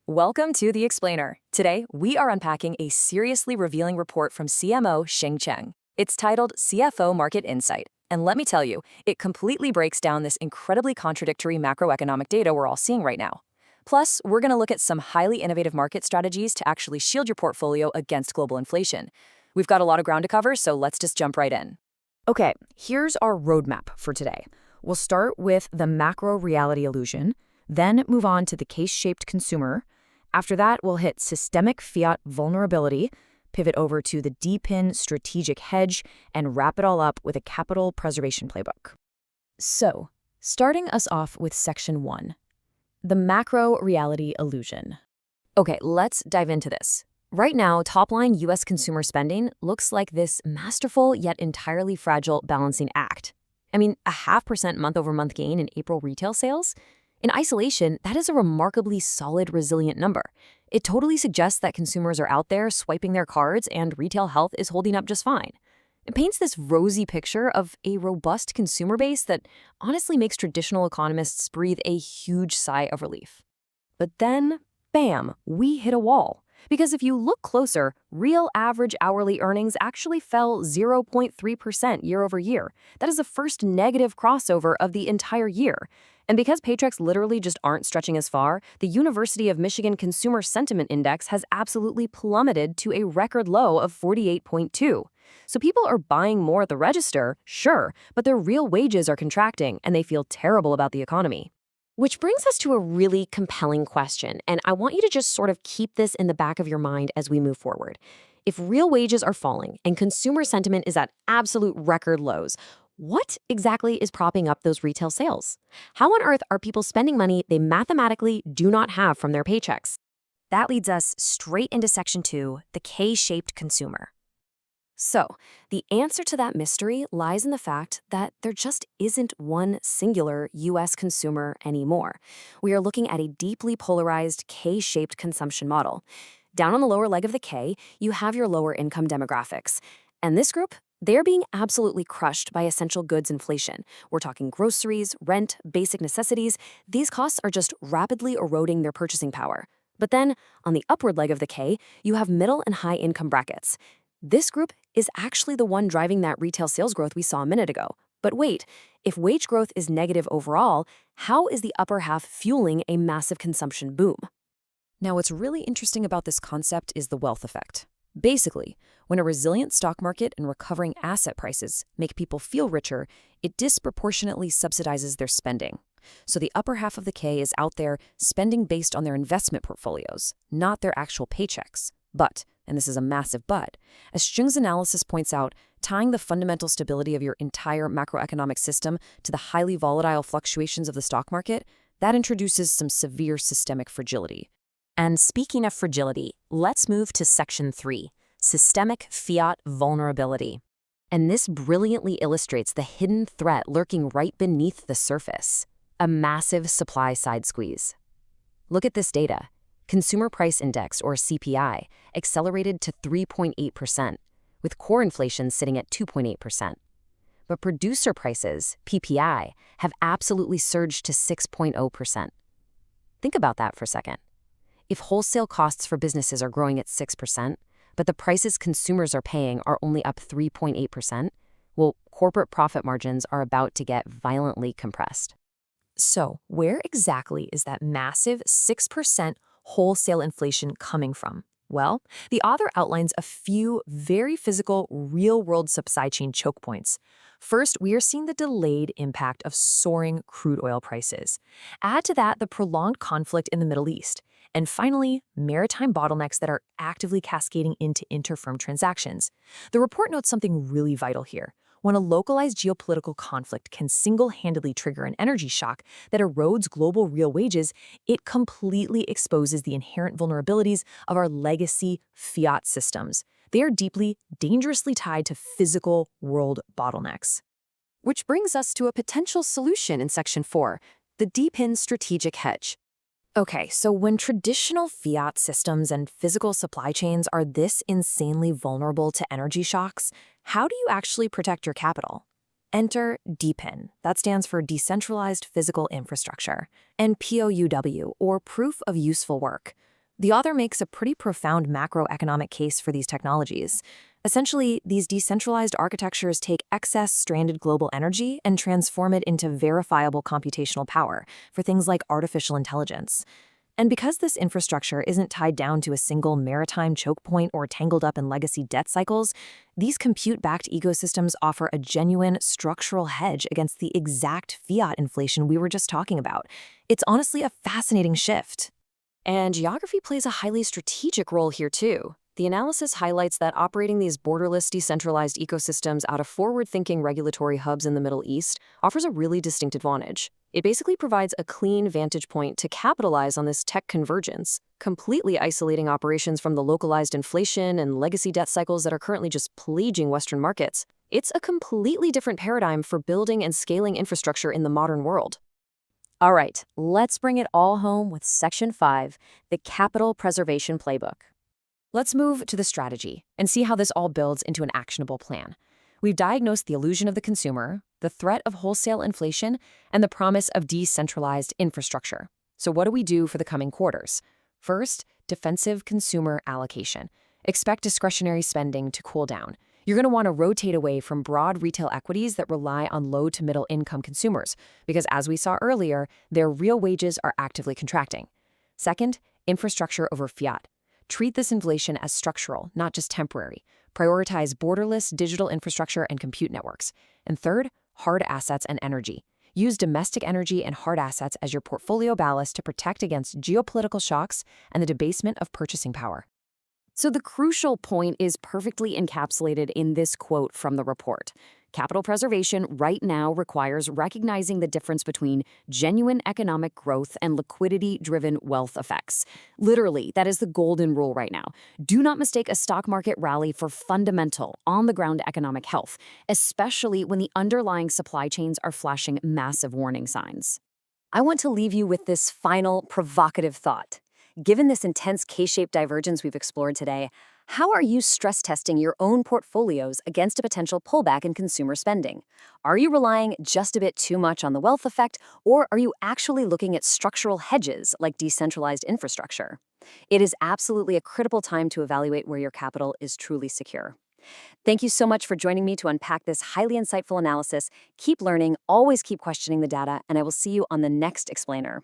Welcome to The Explainer. Today, we are unpacking a seriously revealing report from CMO Sheng Cheng. It's titled CFO Market Insight. And let me tell you, it completely breaks down this incredibly contradictory macroeconomic data we're all seeing right now. Plus, we're going to look at some highly innovative market strategies to actually shield your portfolio against global inflation. We've got a lot of ground to cover, so let's just jump right in. Okay, here's our roadmap for today. We'll start with the macro reality illusion, then move on to the case-shaped consumer. After that, we'll hit systemic fiat vulnerability, pivot over to the DePIN strategic hedge, and wrap it all up with a capital preservation playbook. So, starting us off with section 1, the macro reality illusion. Okay, let's dive into this. Right now, top-line U.S. consumer spending looks like this masterful yet entirely fragile balancing act. I mean, a 0.5% month-over-month gain in April retail sales? In isolation, that is a remarkably solid, resilient number. It totally suggests that consumers are out there swiping their cards and retail health is holding up just fine. It paints this rosy picture of a robust consumer base that honestly makes traditional economists breathe a huge sigh of relief. But then, bam, we hit a wall. Because if you look closer, real average hourly earnings actually fell 0.3% year over year. That is the first negative crossover of the entire year. And because paychecks literally just aren't stretching as far, the University of Michigan Consumer Sentiment Index has absolutely plummeted to a record low of 48.2. So people are buying more at the register, sure, but their real wages are contracting and they feel terrible about the economy. Which brings us to a really compelling question, and I want you to just sort of keep this in the back of your mind as we move forward. If real wages are falling and consumer sentiment is at absolute record lows, what exactly is propping up those retail sales? How on earth are people spending money they mathematically do not have from their paychecks? That leads us straight into section 2, the K-shaped consumer. So, the answer to that mystery lies in the fact that there just isn't one singular U.S. consumer anymore. We are looking at a deeply polarized K-shaped consumption model. Down on the lower leg of the K, you have your lower income demographics. And this group, they're being absolutely crushed by essential goods inflation. We're talking groceries, rent, basic necessities. These costs are just rapidly eroding their purchasing power. But then, on the upward leg of the K, you have middle and high income brackets. This group is actually the one driving that retail sales growth we saw a minute ago. But wait, if wage growth is negative overall, how is the upper half fueling a massive consumption boom? Now, what's really interesting about this concept is the wealth effect. Basically, when a resilient stock market and recovering asset prices make people feel richer, it disproportionately subsidizes their spending. So the upper half of the K is out there spending based on their investment portfolios, not their actual paychecks. But, and this is a massive but, as Sheng's analysis points out, tying the fundamental stability of your entire macroeconomic system to the highly volatile fluctuations of the stock market, that introduces some severe systemic fragility. And speaking of fragility, let's move to section 3, systemic fiat vulnerability. And this brilliantly illustrates the hidden threat lurking right beneath the surface, a massive supply-side squeeze. Look at this data. Consumer Price Index, or CPI, accelerated to 3.8%, with core inflation sitting at 2.8%. But producer prices, PPI, have absolutely surged to 6.0%. Think about that for a second. If wholesale costs for businesses are growing at 6%, but the prices consumers are paying are only up 3.8%, well, corporate profit margins are about to get violently compressed. So, where exactly is that massive 6% wholesale inflation coming from? Well, the author outlines a few very physical, real-world supply chain choke points. First, we are seeing the delayed impact of soaring crude oil prices. Add to that the prolonged conflict in the Middle East. And finally, maritime bottlenecks that are actively cascading into inter-firm transactions. The report notes something really vital here. When a localized geopolitical conflict can single-handedly trigger an energy shock that erodes global real wages, it completely exposes the inherent vulnerabilities of our legacy fiat systems. They are deeply, dangerously tied to physical world bottlenecks. Which brings us to a potential solution in section 4, the DePIN strategic hedge. Okay, so when traditional fiat systems and physical supply chains are this insanely vulnerable to energy shocks, how do you actually protect your capital? Enter DePIN, that stands for Decentralized Physical Infrastructure, and PoUW, or Proof of Useful Work. The author makes a pretty profound macroeconomic case for these technologies. Essentially, these decentralized architectures take excess stranded global energy and transform it into verifiable computational power for things like artificial intelligence. And because this infrastructure isn't tied down to a single maritime choke point or tangled up in legacy debt cycles, these compute-backed ecosystems offer a genuine structural hedge against the exact fiat inflation we were just talking about. It's honestly a fascinating shift. And geography plays a highly strategic role here too. The analysis highlights that operating these borderless decentralized ecosystems out of forward-thinking regulatory hubs in the Middle East offers a really distinct advantage. It basically provides a clean vantage point to capitalize on this tech convergence, completely isolating operations from the localized inflation and legacy debt cycles that are currently just plaguing Western markets. It's a completely different paradigm for building and scaling infrastructure in the modern world. All right, let's bring it all home with Section 5, the Capital Preservation Playbook. Let's move to the strategy and see how this all builds into an actionable plan. We've diagnosed the illusion of the consumer, the threat of wholesale inflation, and the promise of decentralized infrastructure. So what do we do for the coming quarters? First, defensive consumer allocation. Expect discretionary spending to cool down. You're going to want to rotate away from broad retail equities that rely on low to middle income consumers, because as we saw earlier, their real wages are actively contracting. Second, infrastructure over fiat. Treat this inflation as structural, not just temporary. Prioritize borderless digital infrastructure and compute networks. And third, hard assets and energy. Use domestic energy and hard assets as your portfolio ballast to protect against geopolitical shocks and the debasement of purchasing power. So the crucial point is perfectly encapsulated in this quote from the report. Capital preservation right now requires recognizing the difference between genuine economic growth and liquidity-driven wealth effects. Literally, that is the golden rule right now. Do not mistake a stock market rally for fundamental, on-the-ground economic health, especially when the underlying supply chains are flashing massive warning signs. I want to leave you with this final provocative thought. Given this intense K-shaped divergence we've explored today, how are you stress testing your own portfolios against a potential pullback in consumer spending? Are you relying just a bit too much on the wealth effect, or are you actually looking at structural hedges like decentralized infrastructure? It is absolutely a critical time to evaluate where your capital is truly secure. Thank you so much for joining me to unpack this highly insightful analysis. Keep learning, always keep questioning the data, and I will see you on the next explainer.